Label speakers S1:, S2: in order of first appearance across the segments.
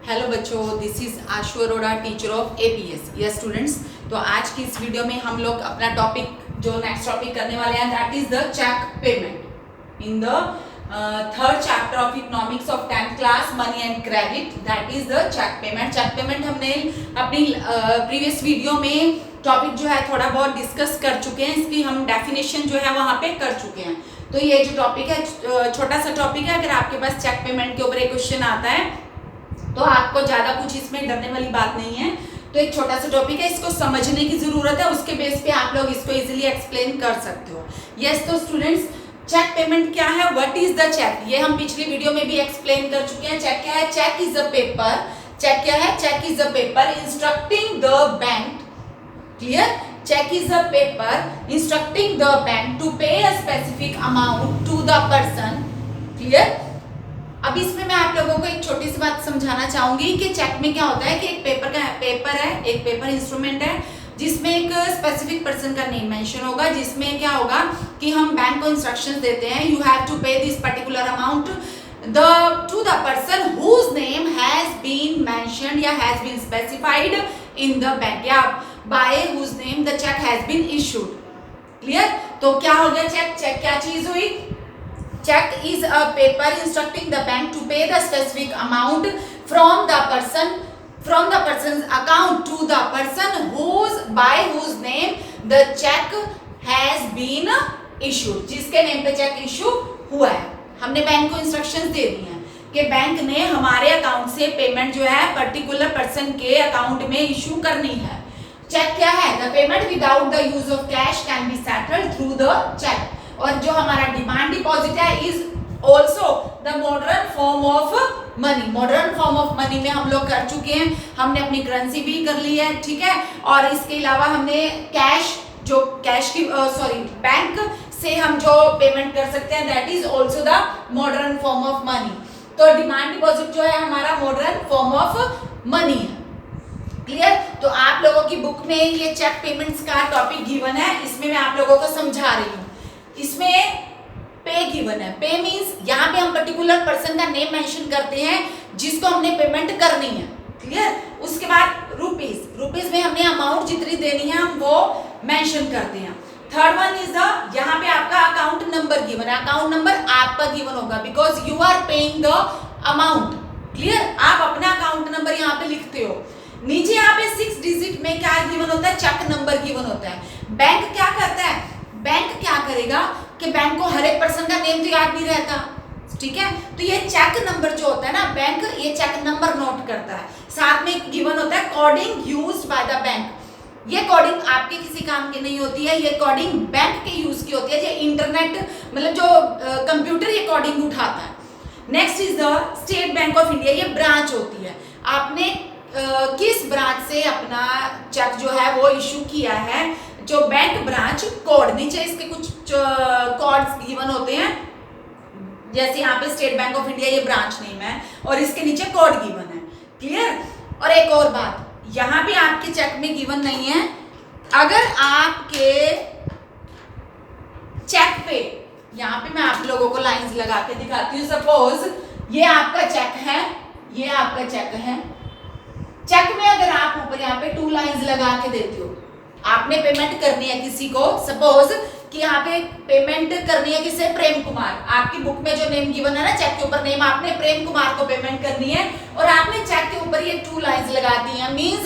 S1: Hello बच्चों, this is Ashu Arora, teacher of APS. Yes students, तो आज की इस वीडियो में हम लोग अपना टॉपिक जो नेक्स्ट टॉपिक करने वाले हैं that is the cheque payment in the third chapter of economics of 10th class money and credit, that is the cheque payment. Cheque payment हमने अपनी प्रीवियस वीडियो में टॉपिक जो है थोड़ा बहुत डिस्कस कर चुके हैं, इसकी हम डेफिनेशन जो है वहाँ पे कर चुके हैं। तो ये जो टॉपिक है छोटा सा टॉपिक है, अगर आपके पास चेक पेमेंट के ऊपर एक क्वेश्चन आता है तो आपको ज्यादा कुछ इसमें डरने वाली बात नहीं है। तो एक छोटा सा टॉपिक है, इसको समझने की जरूरत है, उसके बेस पे आप लोग इसको इजीली एक्सप्लेन कर सकते हो। यस, तो स्टूडेंट्स चेक पेमेंट क्या है, व्हाट इज द चेक, ये हम पिछली वीडियो में भी एक्सप्लेन कर चुके हैं। चेक क्या है? Cheque is a paper. Cheque क्या है? Cheque is a paper instructing the bank, clear, check is a paper instructing the bank to pay a specific amount to the person, clear। अब इसमें मैं आप लोगों को एक छोटी सी बात समझाना चाहूंगी कि चेक में क्या होता है कि एक पेपर है, एक पेपर इंस्ट्रूमेंट है जिसमें एक स्पेसिफिक पर्सन का नेम मेंशन होगा, जिसमें क्या होगा कि हम बैंक को इंस्ट्रक्शंस देते हैं, यू हैव टू पे this particular amount to the person whose name has been mentioned या has been specified in the bank, या by whose name the check has been issued, clear। तो क्या हो गया चेक? चेक क्या चीज हुई? Check is a paper instructing the bank to pay the specific amount from the person's account to the person by whose name the check has been issued, जिसके name पे check issue हुआ है। हमने bank को instructions दे दी हैं कि bank ने हमारे अकाउंट से पेमेंट जो है पर्टिकुलर पर्सन के अकाउंट में इशू करनी है। चेक क्या है? The payment without the use of cash can be settled through the cheque. और जो हमारा डिमांड डिपॉजिट है is also the modern form of money. Modern form of money में हम लोग कर चुके हैं, हमने अपनी करेंसी भी कर ली है, ठीक है। और इसके अलावा हमने बैंक से हम जो पेमेंट कर सकते हैं that is also the modern form of money. तो डिमांड डिपॉजिट जो है हमारा मॉडर्न फॉर्म ऑफ मनी है, क्लियर। तो आप लोगों की बुक में ये चेक पेमेंट्स का टॉपिक गिवन है, इसमें मैं आप लोगों को समझा रही हूँ। इसमें पे गिवन है। पे मींस यहाँ पे हम पर्टिकुलर पर्सन का नेम मेंशन करते हैं जिसको हमने पेमेंट करनी है, क्लियर। उसके बाद रुपीज में हमने अमाउंट जितनी देनी है हम वो मेंशन करते हैं। थर्ड वन इज द, यहाँ पे आपका अकाउंट नंबर गिवन है। अकाउंट नंबर आपका गिवन होगा because you are paying the amount, clear. आप अपना अकाउंट नंबर यहाँ पे लिखते हो। नीचे यहाँ पे 6 डिजिट में क्या गिवन होता है? चेक नंबर गिवन होता है। बैंक क्या करता है? बैंक क्या करेगा कि बैंक को हर एक पर्सन का नेम तो याद नहीं रहता, ठीक है। तो ये चेक नंबर जो होता है ना, बैंक ये चेक नंबर नोट करता है। साथ में गिवन होता है coding used by the bank. ये कोडिंग आपके किसी काम की नहीं होती है, ये कोडिंग बैंक के यूज की होती है। ये इंटरनेट मतलब जो कंप्यूटर ये कोडिंग उठाता है। Next is the state bank of India, ये ब्रांच होती है। आपने किस ब्रांच से अपना चेक जो है वो इशू किया है, जो बैंक ब्रांच कोड, नीचे इसके कुछ कोड्स गिवन होते हैं, जैसे यहाँ पे स्टेट बैंक ऑफ इंडिया ये ब्रांच नेम है और इसके नीचे कोड गिवन है, क्लियर। और एक और बात, यहाँ पे आपके चेक में गिवन नहीं है, अगर आपके चेक पे, यहाँ पे मैं आप लोगों को लाइंस लगा के दिखाती हूँ। सपोज ये आपका चेक है, ये आपका चेक है। चेक में अगर आप ऊपर यहाँ पे 2 लाइंस लगा के देते हो, आपने पेमेंट करनी है किसी को, सपोज कि यहाँ पे पेमेंट करनी है किसे? प्रेम कुमार। आपकी बुक में जो नेम गिवन है ना चेक के ऊपर नेम, आपने प्रेम कुमार को पेमेंट करनी है और आपने चेक के ऊपर ये 2 लाइंस लगा दी हैं, means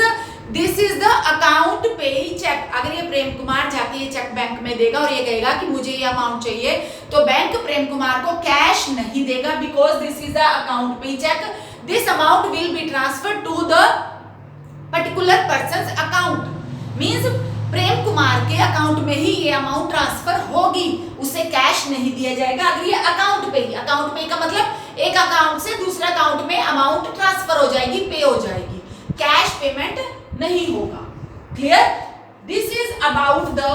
S1: this is the account payee check. अगर ये प्रेम कुमार जाके ये चेक बैंक में देगा और ये कहेगा कि मुझे ये अमाउंट चाहिए, तो बैंक प्रेम कुमार को कैश नहीं देगा because this is the account payee cheque. This amount will be transfer to the particular person's account, means Prem Kumar के अकाउंट में ही ये अमाउंट ट्रांसफर होगी, उसे कैश नहीं दिया जाएगा। अगर ये अकाउंट पे का मतलब एक अकाउंट से दूसरे अकाउंट में अमाउंट ट्रांसफर हो जाएगी, पे हो जाएगी, कैश पेमेंट नहीं होगा, clear. This is about the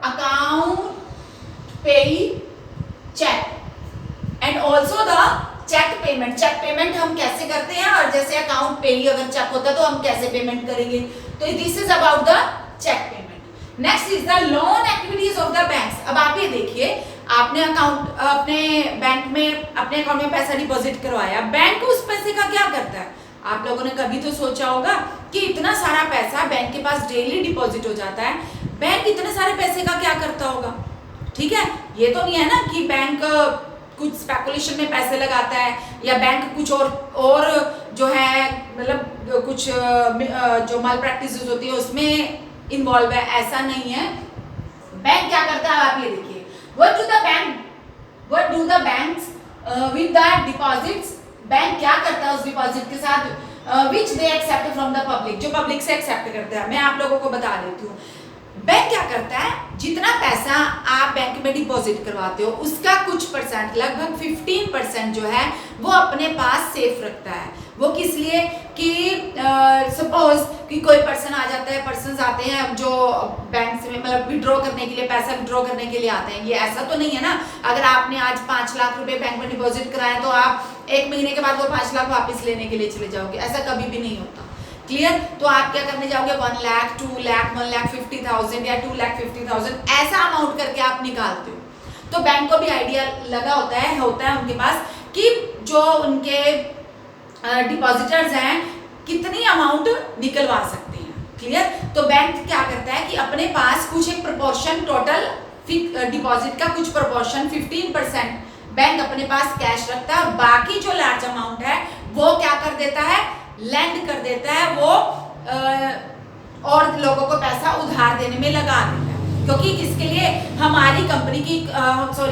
S1: account payee cheque and also the cheque payment. Cheque payment हम कैसे करते हैं और जैसे अकाउंट पेई अगर चेक होता है तो हम कैसे पेमेंट करेंगे, तो this is about the cheque payment. Next is the loan activities of the banks. अब आप ये देखिए, आपने अपने बैंक में अपने अकाउंट में पैसा डिपॉजिट करवाया, बैंक उस पैसे का क्या करता है? आप लोगों ने कभी तो सोचा होगा कि इतना सारा पैसा बैंक के पास डेली डिपॉजिट हो जाता है, बैंक इतने सारे पैसे का क्या करता होगा। ठीक है, ये तो नहीं है ना कि बैंक कुछ स्पेकुलेशन में पैसे लगाता है या बैंक कुछ और जो है मतलब कुछ जो माल प्रैक्टिस होती है उसमें इन्वॉल्व है, ऐसा नहीं है। बैंक क्या करता है आप ये देखिए, what do the banks with the deposits, bank क्या करता है उस डिपॉजिट के साथ which they accept from the public, जो पब्लिक से एक्सेप्ट करता है। मैं आप लोगों को बता देती हूँ, बैंक क्या करता है, जितना पैसा आप बैंक में डिपॉजिट करवाते हो उसका कुछ परसेंट, लगभग 15% जो है वो अपने पास सेफ रखता है। वो किस लिए कि सपोज कि कोई पर्सन आ जाता है, पर्सन आते हैं जो बैंक से मतलब विड्रॉ करने के लिए, पैसा विड्रॉ करने के लिए आते हैं। ये ऐसा तो नहीं है ना, अगर आपने आज 5 लाख रुपए बैंक में डिपॉजिट कराए तो आप 1 महीने के बाद वो 5 लाख वापस लेने के लिए चले जाओगे, ऐसा कभी भी नहीं होता। क्लियर? तो आप क्या करने जाओगे, 1 लाख, 2 लाख, 1,50,000 या 2,50,000 ऐसा अमाउंट करके आप निकालते हो। तो बैंक को भी आइडिया लगा होता है उनके पास कि जो उनके डिपॉजिटर्स हैं कितनी अमाउंट निकलवा सकते हैं। क्लियर? तो बैंक क्या करता है कि अपने पास कुछ एक प्रोपोर्शन, टोटल डिपॉजिट का कुछ प्रोपोर्शन 15% बैंक अपने पास कैश रखता है, और बाकी जो लार्ज अमाउंट है वो क्या कर देता है, लैंड कर देता है, वो और लोगों को पैसा उधार देने में लगा देता है। क्योंकि किसके लिए, हमारी कंपनी की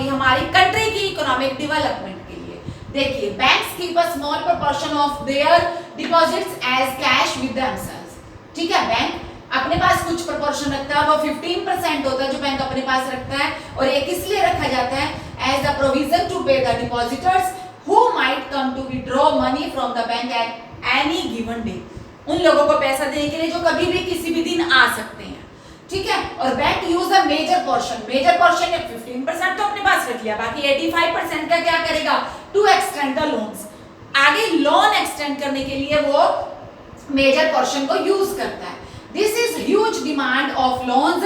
S1: हमारी कंट्री की इकोनॉमिक डेवलपमेंट के लिए। देखिए, banks keep a small proportion of their deposits as cash with themselves. ठीक है, बैंक अपने पास कुछ प्रोपोर्शन रखता है, वो 15% होता है जो बैंक अपने पास रखता है, और ये किस लिए रखा जाता है, as a provision to pay the depositors who might come to withdraw money from the bank at any given day. उन लोगों को पैसा देने के लिए जो कभी भी किसी भी दिन आ सकते हैं। ठीक है, और bank use a major portion ने 15% तो अपने पास रख लिया, बाकी 85% का क्या करेगा, टू एक्सटेंड द लोन्स, आगे लोन एक्सटेंड करने के लिए वो मेजर पोर्शन को यूज करता है। This is huge demand of loans,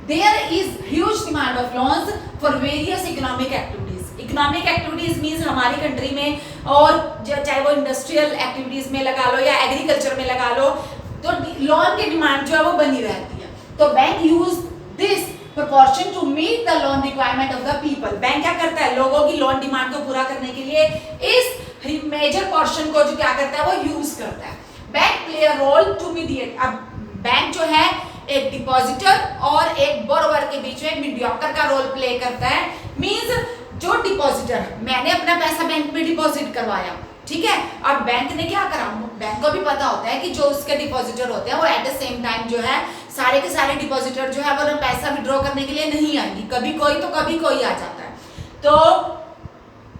S1: there is huge demand of loans for various economic activities. Economic activities means हमारी कंट्री में, और चाहे वो इंडस्ट्रियल एक्टिविटीज में लगा लो या एग्रीकल्चर में लगा लो, तो लोन की डिमांड जो है वो बनी रहती है। तो bank use this proportion to meet the loan requirement of the people. Bank क्या करता है, लोगों की लोन डिमांड को पूरा करने के लिए इस मेजर पोर्शन को जो क्या करता है वो यूज करता है। Bank play a role to mediate. अब बैंक जो है एक डिपॉजिटर और एक बोरोवर के बीच में मीडियोकर का रोल प्ले करता है। मींस जो डिपॉजिटर, मैंने अपना पैसा बैंक में डिपॉजिट करवाया, ठीक है, अब बैंक ने क्या करा, बैंक को भी पता होता है कि जो उसके डिपॉजिटर होते हैं वो एट द सेम टाइम जो है सारे के सारे डिपॉजिटर जो है वो पैसा विड्रॉ करने के लिए नहीं आएंगे, कभी कोई तो कभी कोई आ जाता है। तो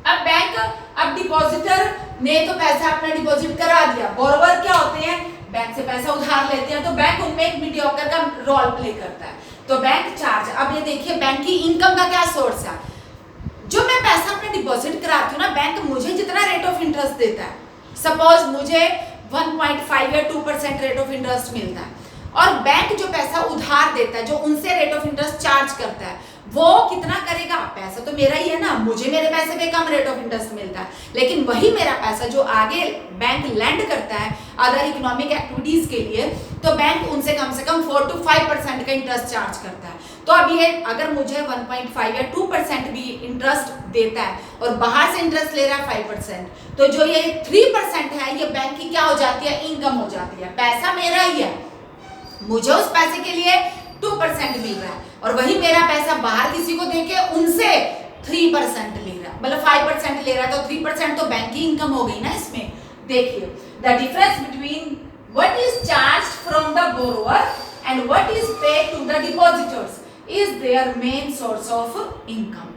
S1: अब बैंक, अब डिपॉजिटर ने तो पैसा अपना डिपॉजिट करा दिया, बोरोवर क्या होते हैं, बैंक से पैसा उधार लेते हैं, तो बैंक उनमें एक मीडियोकर का रोल प्ले करता है। तो बैंक चार्ज, अब ये देखिए बैंक की इनकम का क्या सोर्स है, जो मैं पैसा अपने डिपॉजिट कराती हूँ ना, बैंक मुझे जितना रेट ऑफ इंटरेस्ट देता है, सपोज मुझे 1.5 या 2% रेट ऑफ इंटरेस्ट मिलता है, और बैंक जो पैसा उधार देता है, जो उनसे रेट ऑफ इंटरेस्ट चार्ज करता है, वो कितना करेगा, पैसा तो मेरा ही है ना, मुझे मेरे पैसे पे कम रेट ऑफ इंटरेस्ट मिलता है, लेकिन वही मेरा पैसा जो आगे बैंक लैंड करता है अदर इकोनॉमिक एक्टिविटीज के लिए, तो बैंक उनसे कम से कम 4 to 5% का इंटरेस्ट चार्ज करता है। तो अब ये अगर मुझे 1.5 या 2% भी इंटरेस्ट देता है और बाहर से इंटरेस्ट ले रहा है 5%, तो जो ये 3% है ये बैंक की क्या हो जाती है, इनकम हो जाती है। पैसा मेरा ही है, मुझे उस पैसे के लिए 2% मिल रहा है, और वही मेरा पैसा बाहर किसी को देके उनसे 3% ले रहा है, मतलब 5% ले रहा है, तो 3% तो बैंक की इनकम हो गई ना इसमें। देखिए, the difference between what is charged from the borrower and what is paid to the depositors is their main source of income.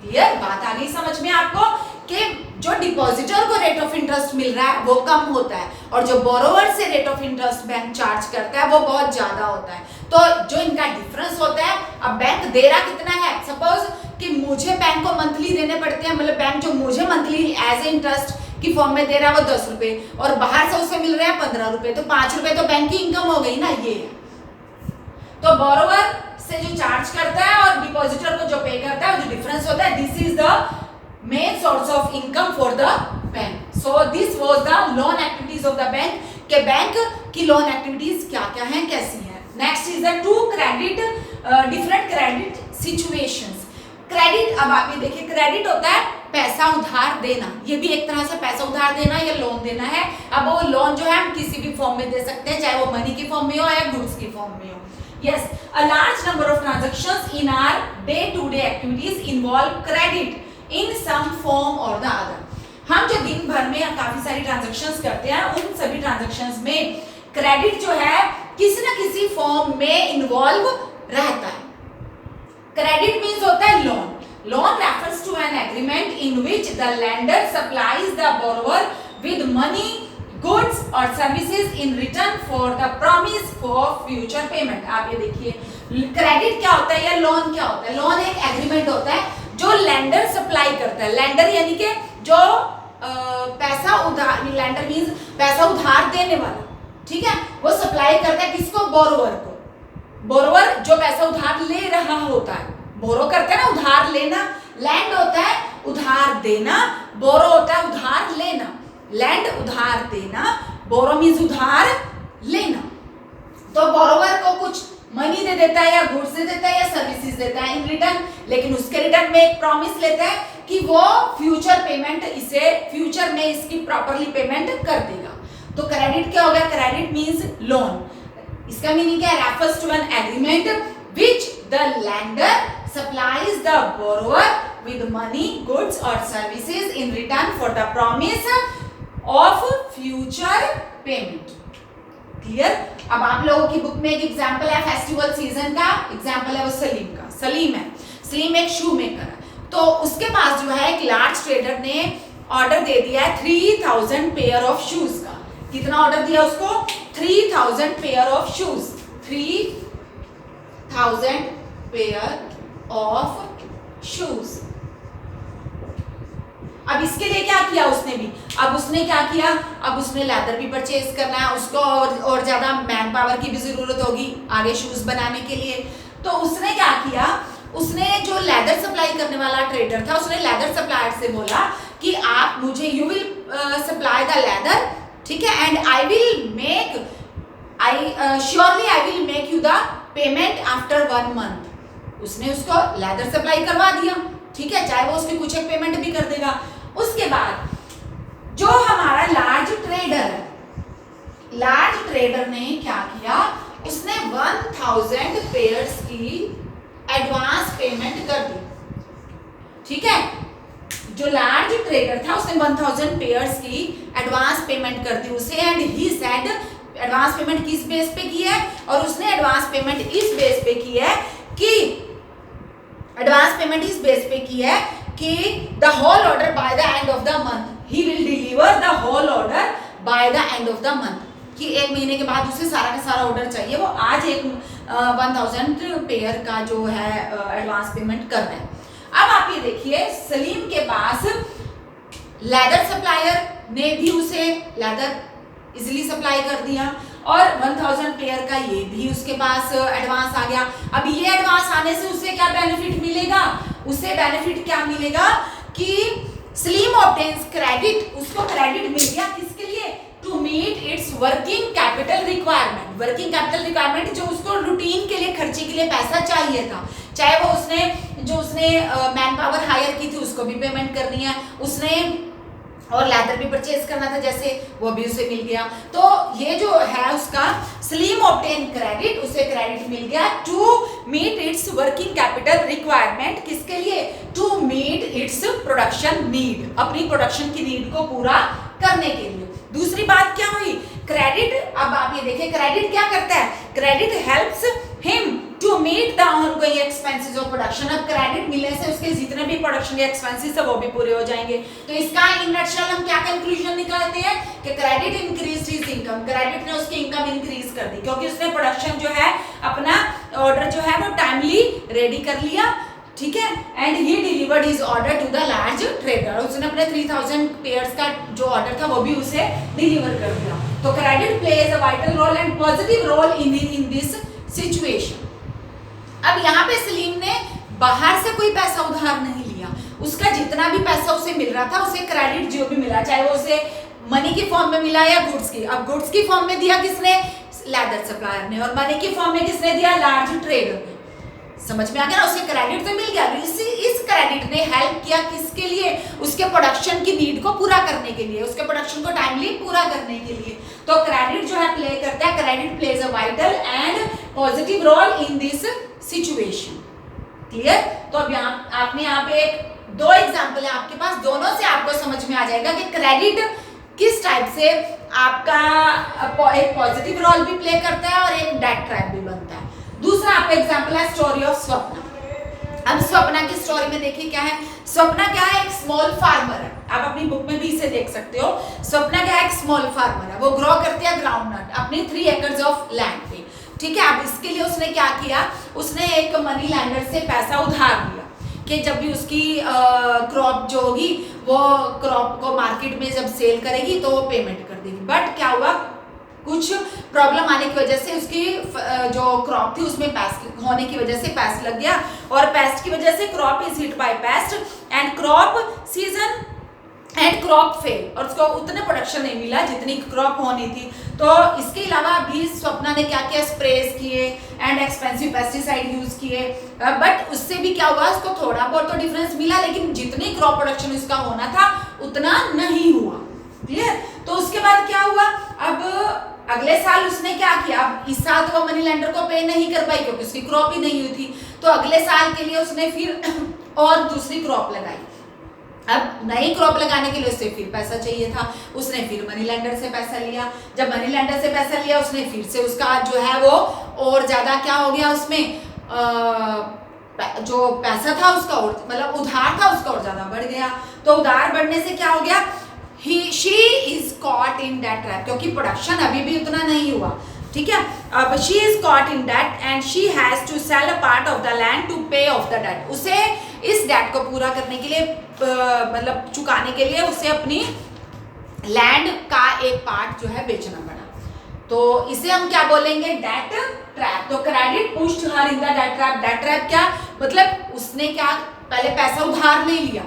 S1: Clear? बात आ गई समझ में आपको कि जो डिपॉजिटर को रेट ऑफ इंटरेस्ट मिल रहा है वो कम होता है, और जो बोरोवर से rate of interest bank charge करता है वो बहुत ज्यादा होता है। तो जो इनका डिफरेंस होता है, अब बैंक दे रहा कितना है, सपोज कि मुझे बैंक को मंथली देने पड़ते हैं, मतलब बैंक जो मुझे मंथली एज ए इंटरेस्ट की फॉर्म में दे रहा है वो 10 रुपए, और बाहर से उसे मिल रहे हैं 15 रुपए, तो 5 रुपए तो बैंक की इनकम हो गई ना। ये तो बोरोवर से जो चार्ज करता है और डिपॉजिटर को जो पे करता है, जो डिफरेंस होता है, this is the main source of income for the bank. So this was the loan activities of the bank के बैंक की लोन एक्टिविटीज क्या क्या हैं, कैसी हैं। Next is the two credit different credit situations. Credit, अब आप ये देखिए, क्रेडिट होता है पैसा उधार देना, ये भी एक तरह से पैसा उधार देना या लोन देना है। अब वो लोन जो है हम किसी भी फॉर्म में दे सकते हैं, चाहे वो मनी की फॉर्म में हो या गुड्स की फॉर्म में हो। Yes, a large number of transactions in our day-to-day activities involve credit in some form or the other. हम जो दिन भर में काफी सारी ट्रांजैक्शंस करते हैं, उन सभी ट्रांजैक्शंस में क्रेडिट जो है किसी न किसी फॉर्म में इन्वॉल्व रहता है। क्रेडिट मीन्स होता है loan. Loan refers to an agreement in which the lender supplies the borrower with money, goods or services in return for the promise for future payment. आप ये देखिए, क्रेडिट क्या होता है या लोन क्या होता है। लोन एक एग्रीमेंट होता है जो लेंडर सप्लाई करता है। लेंडर यानी कि जो पैसा उधार, लेंडर मीन्स पैसा उधार देने वाला, ठीक है, वो सप्लाई करता है किसको, बोरोवर को। बोरोवर जो पैसा उधार ले रहा होता है, बोरो करते हैं ना, उधार लेना। लैंड होता है उधार देना, बोरो होता है उधार लेना। लैंड उधार देना, बोरो मीन्स उधार लेना। तो बोरोवर को कुछ मनी दे देता है या गुड्स दे देता है या सर्विसेज देता है इन रिटर्न, लेकिन उसके रिटर्न में एक प्रॉमिस लेता है कि वो फ्यूचर पेमेंट, इसे फ्यूचर में इसकी प्रॉपरली पेमेंट कर देगा। तो क्रेडिट क्या होगा, क्रेडिट मीन्स लोन। इसका मीनिंग क्या है, refers to an agreement which the lender supplies the borrower with money, goods or services in return for the promise of future payment. Clear. अब आप लोगों की बुक में एक एग्जाम्पल है फेस्टिवल सीजन का, एग्जाम्पल है वो सलीम का। सलीम है, सलीम एक शू मेकर है, तो उसके पास जो है एक लार्ज ट्रेडर ने ऑर्डर दे दिया है 3000 पेयर ऑफ शूज का। कितना ऑर्डर दिया उसको, 3000 pair of shoes, 3000 pair of shoes. अब इसके लिए क्या किया उसने भी, अब उसने क्या किया, अब उसने लेदर भी परचेज करना है, उसको और ज्यादा मैन पावर की भी जरूरत होगी आगे शूज बनाने के लिए। तो उसने क्या किया, उसने जो लेदर सप्लाई करने वाला ट्रेडर था, उसने लेदर सप्लायर से बोला कि आप मुझे, you will supply the leather, ठीक है, and I will make, surely I will make you the payment after 1 month. उसने उसको लेदर सप्लाई करवा दिया, ठीक है, चाहे वो उसकी कुछ एक पेमेंट भी कर देगा। उसके बाद जो हमारा लार्ज ट्रेडर है, लार्ज ट्रेडर ने क्या किया, उसने 1000 पेयर्स की एडवांस पेमेंट कर दी, ठीक है। जो लार्ज ट्रेडर था उसने 1000 पेयर्स की एडवांस पेमेंट कर दी उसे, and he said, advance payment किस बेस पे की है, और उसने एडवांस पेमेंट इस बेस पे की है कि एडवांस पेमेंट इस बेस पे की है कि the whole order by the end of the month, he will deliver the whole order by the end of the month, कि 1 महीने के बाद उसे सारा का सारा ऑर्डर चाहिए, वो आज एक 1000 पेयर का जो है एडवांस पेमेंट कर रहे हैं। अब आप ये देखिए, सलीम के पास लेदर सप्लायर ने भी उसे लेदर इजिली सप्लाई कर दिया, और 1000 पेयर का ये भी उसके पास एडवांस आ गया। अब ये एडवांस आने से उसे क्या बेनिफिट मिलेगा, उसे बेनिफिट क्या मिलेगा कि सलीम ऑब्टेन्स क्रेडिट, उसको क्रेडिट मिल गया किसके लिए, to meet its working capital requirement. Working capital requirement जो उसको रूटीन के लिए, खर्चे के लिए पैसा चाहिए था, चाहे वो उसने मैन पावर हायर की थी उसको भी पेमेंट करनी है, उसने और लेदर भी परचेज करना था जैसे, वो भी उसे मिल गया। तो ये जो है उसका सलीम ऑब्टेन क्रेडिट, उसे क्रेडिट मिल गया to meet its working capital requirement, किसके लिए, to meet its production need, अपनी प्रोडक्शन की नीड को पूरा करने के लिए। दूसरी बात क्या हुई, क्रेडिट, अब आप ये देखिए क्रेडिट क्या करता है, credit helps him to meet the ongoing expenses of production. अब क्रेडिट मिलने से उसके जितने भी प्रोडक्शन के एक्सपेंसेस है वो भी पूरे हो जाएंगे। तो इसका इन नटशेल हम क्या कंक्लूजन निकालते हैं कि credit increase his income, credit ने उसकी इनकम इंक्रीज कर दी, क्योंकि उसने प्रोडक्शन जो है अपना ऑर्डर जो है वो टाइमली रेडी कर लिया, ठीक है, and he delivered his order to the large trader, उसने अपने 3000 पेयर्स का जो ऑर्डर था वो भी उसे डिलीवर कर दिया। तो credit plays a vital role and positive role in this situation. अब यहाँ पे सलीम ने बाहर से कोई पैसा उधार नहीं लिया, उसका जितना भी पैसा उसे मिल रहा था, उसे क्रेडिट जो भी मिला, चाहे वो उसे मनी की फॉर्म में मिला या गुड्स की। अब गुड्स की फॉर्म में दिया किसने? लेदर सप्लायर ने, और मनी की फॉर्म में किसने दिया? लार्ज ट्रेडर ने। समझ में आ गया ना? उसे क्रेडिट तो मिल गया। इस क्रेडिट ने हेल्प किया किसके लिए? उसके प्रोडक्शन की नीड को पूरा करने के लिए, उसके प्रोडक्शन को टाइमली पूरा करने के लिए। तो क्रेडिट जो है प्ले करता है, credit plays a vital and positive role in this situation. Clear? तो अब आपने यहाँ पे दो एग्जाम्पल है आपके पास, दोनों से आपको समझ में आ जाएगा कि क्रेडिट किस टाइप से आपका एक पॉजिटिव रोल भी प्ले करता है और एक डेट ट्रैप भी बनता है। दूसरा आपका एग्जांपल है स्टोरी ऑफ स्वप्ना। अब स्वप्ना की स्टोरी में देखिए क्या है। स्वप्ना क्या है? एक स्मॉल फार्मर है। आप अपनी बुक में भी इसे देख सकते हो। स्वप्ना क्या है? एक स्मॉल फार्मर है। वो ग्रो करती है ग्राउंडनट अपनी 3 एकर्स ऑफ लैंड पे। ठीक है। अब इसके लिए उसने क्या किया? उसने एक मनी लैंडर से पैसा उधार लिया कि जब भी उसकी क्रॉप जो होगी वो क्रॉप को मार्केट में जब सेल करेगी तो वो पेमेंट कर देगी। बट क्या हुआ? कुछ प्रॉब्लम आने की वजह से उसकी जो क्रॉप थी उसमें पेस्ट होने की वजह से पेस्ट लग गया, और पेस्ट की वजह से crop is hit by paste and crop season and crop fail, और उसको उतने प्रोडक्शन नहीं मिला जितनी क्रॉप होनी थी। तो इसके अलावा भी स्वप्ना ने क्या किया? स्प्रेज किए एंड एक्सपेंसिव पेस्टिसाइड यूज किए, बट उससे भी क्या हुआ? उसको थोड़ा बहुत तो डिफरेंस मिला, लेकिन जितनी क्रॉप प्रोडक्शन उसका होना था उतना नहीं हुआ। क्लियर? तो उसके बाद क्या हुआ? अब अगले साल उसने क्या किया? अब इस साल तो वो मनी लेंडर को पे नहीं कर पाई क्योंकि उसकी क्रॉप ही नहीं हुई थी। तो अगले साल के लिए उसने फिर और दूसरी क्रॉप लगाई। अब नई क्रॉप लगाने के लिए उससे फिर पैसा चाहिए था, उसने फिर मनी लेंडर से पैसा लिया। जब मनी लेंडर से पैसा लिया उसने फिर से उसका जो है वो और ज्यादा क्या हो गया? उसमें जो पैसा था उसका और मतलब उधार था उसका और ज्यादा बढ़ गया। तो उधार बढ़ने से क्या हो गया? she is caught in that trap, क्योंकि प्रोडक्शन अभी भी उतना नहीं हुआ। ठीक है। अब she is caught in that and she has to sell a part of the land to pay off the debt। उसे इस डेट को पूरा करने के लिए मतलब चुकाने के लिए उसे अपनी लैंड का एक पार्ट जो है बेचना पड़ा। तो इसे हम क्या बोलेंगे? Debt trap. तो credit pushed her in the debt trap. Debt trap क्या मतलब? उसने क्या पहले पैसा उधार ले लिया,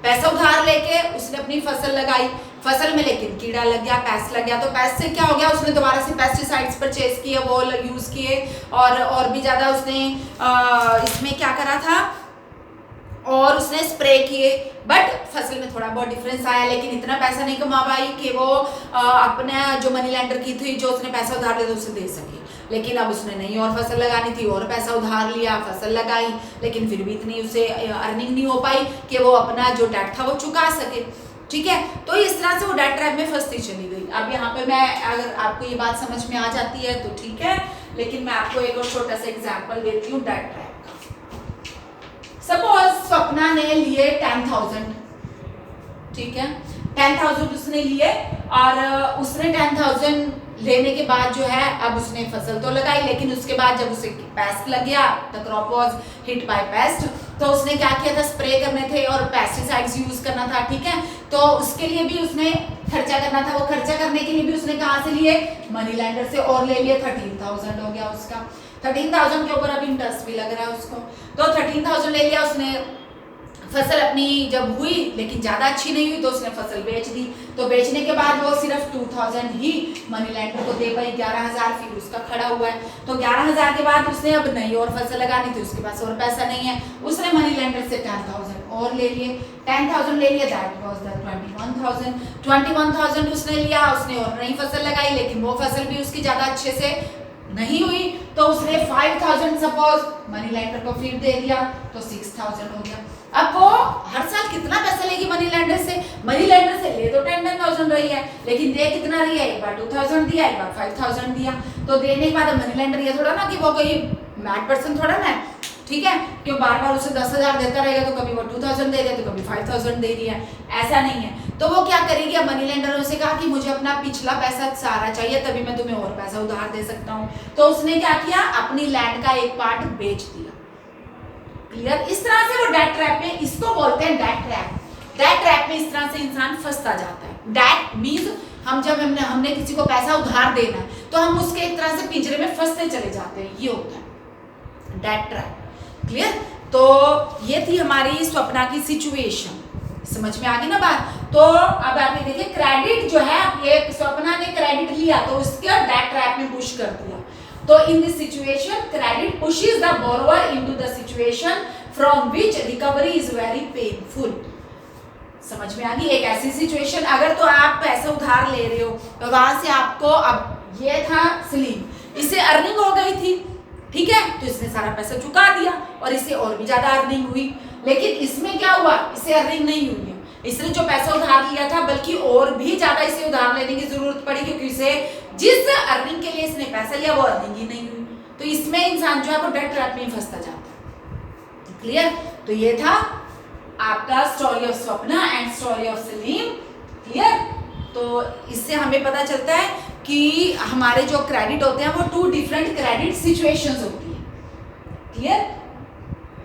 S1: पैसा उधार लेके उसने अपनी फसल लगाई, फसल में लेकिन कीड़ा लग गया, पेस्ट लग गया। तो पेस्ट से क्या हो गया? उसने दोबारा से पेस्टिसाइड्स परचेज किए, वो यूज किए, और भी ज्यादा उसने इसमें क्या करा था? और उसने स्प्रे किए, बट फसल में थोड़ा बहुत डिफरेंस आया, लेकिन इतना पैसा नहीं कमा पाई कि वो अपना जो मनी लेंडर की थी जो उसने पैसा उधार लिया था उसे दे सके। लेकिन अब उसने नई और फसल लगानी थी और पैसा उधार लिया, फसल लगाई, लेकिन फिर भी इतनी उसे अर्निंग नहीं हो पाई कि वो अपना जो डेट था वो चुका सके। ठीक है। तो इस तरह से वो डेट ट्रैप में फंसती चली गई। अब यहाँ पे मैं अगर आपको ये बात समझ में आ जाती है तो ठीक है, लेकिन मैं आपको एक और छोटा सा एग्जाम्पल देती हूँ डेट ट्रैप का। सपोज स्वप्ना ने लिए 10,000। ठीक है। 10,000 उसने लिए और उसने 10,000 लेने के बाद जो है अब उसने फसल तो लगाई, लेकिन उसके बाद जब उसे पेस्ट लग गया, the crop was hit by paste, तो उसने क्या किया था? स्प्रे करने थे और पेस्टिसाइड्स यूज करना था। ठीक है। तो उसके लिए भी उसने खर्चा करना था। वो खर्चा करने के लिए भी उसने कहाँ से लिए? मनी लेंडर से, और ले लिए 13,000 हो गया उसका। 13,000 के ऊपर अब इंटरेस्ट भी लग रहा है उसको। तो 13,000 ले लिया उसने। फसल अपनी जब हुई लेकिन ज़्यादा अच्छी नहीं हुई तो उसने फसल बेच दी। तो बेचने के बाद वो सिर्फ 2,000 ही मनी लेंडर को दे पाई। 11,000 फिर उसका खड़ा हुआ है। तो 11,000 के बाद उसने अब नई और फसल लगानी थी, उसके पास और पैसा नहीं है। उसने मनी लेंडर से 10,000 और ले लिए। 10,000 ले लिया, दैट वाज द 21,000। 21,000 उसने लिया, उसने और नई फसल लगाई, लेकिन वो फसल भी उसकी ज़्यादा अच्छे से नहीं हुई। तो उसने 5,000 सपोज मनी लेंडर को फिर दे दिया, तो 6,000 हो गया। अब वो हर साल कितना पैसा लेगी मनी लेंडर से? मनी लेंडर से ले तो 10,000 रही है, लेकिन दे कितना रही है? एक बार 2,000 दिया, एक बार 5,000 दिया। तो देने के बाद मनी लेंडर ये थोड़ा ना कि वो कोई मैड पर्सन थोड़ा ना, ठीक है, क्यों बार बार उसे 10,000 देता रहेगा तो कभी वो 2,000 दे रही है तो कभी 5,000 दे रही है, ऐसा नहीं है। तो वो क्या करेगी? अब मनी लेंडर ने उसे कहा कि मुझे अपना पिछला पैसा सारा चाहिए तभी मैं तुम्हें और पैसा उधार दे सकता हूँ। तो उसने क्या किया? अपनी लैंड का एक पार्ट बेच दिया। क्लियर? इस तरह से वो डेट ट्रैप में, इसको बोलते हैं डेट ट्रैप। डेट ट्रैप में इस तरह से इंसान फंसता जाता है। डेट मींस हम जब हमने किसी को पैसा उधार देना है तो हम उसके एक तरह से पिंजरे में फंसते चले जाते हैं, ये होता है डेट ट्रैप। क्लियर? तो ये थी हमारी स्वप्ना की सिचुएशन, समझ में आ गई ना बात। तो अब आप ये देखिए क्रेडिट जो है, ये स्वप्ना ने क्रेडिट लिया तो उसके डेट ट्रैप में पुश कर दिया। तो इन this situation credit pushes the borrower into the situation from which recovery is very painful. समझ में आ गई। एक ऐसी सिचुएशन, अगर तो आप पैसे उधार ले रहे हो तो वहां से आपको, अब ये था सलीम, इससे अर्निंग हो गई थी, ठीक है, तो इसने सारा पैसा चुका दिया और इससे और भी ज्यादा अर्निंग हुई। लेकिन इसमें क्या हुआ, इससे अर्निंग नहीं हुई है, इसने जो पैसा उधार लिया था बल्कि और भी ज्यादा इसे उधार लेने की जरूरत पड़ी, क्योंकि इसे जिस अर्निंग के लिए इसने पैसा लिया वो अर्निंग ही नहीं हुई। तो इसमें इंसान जो है वो डेट ट्रैप में फंसता जाता है। क्लियर। तो ये था आपका story of Swapna and story of Salim. Clear. तो इससे हमें पता चलता है कि हमारे जो क्रेडिट होते हैं वो 2 डिफरेंट क्रेडिट सिचुएशंस होती है। क्लियर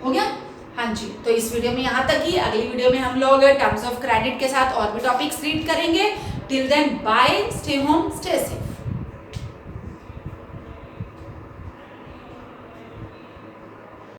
S1: हो गया। हाँ जी, तो इस वीडियो में यहाँ तक ही। अगली वीडियो में हम लोग टर्म्स ऑफ क्रेडिट के साथ और भी टॉपिक्स रीड करेंगे। Till then bye, stay home, stay safe.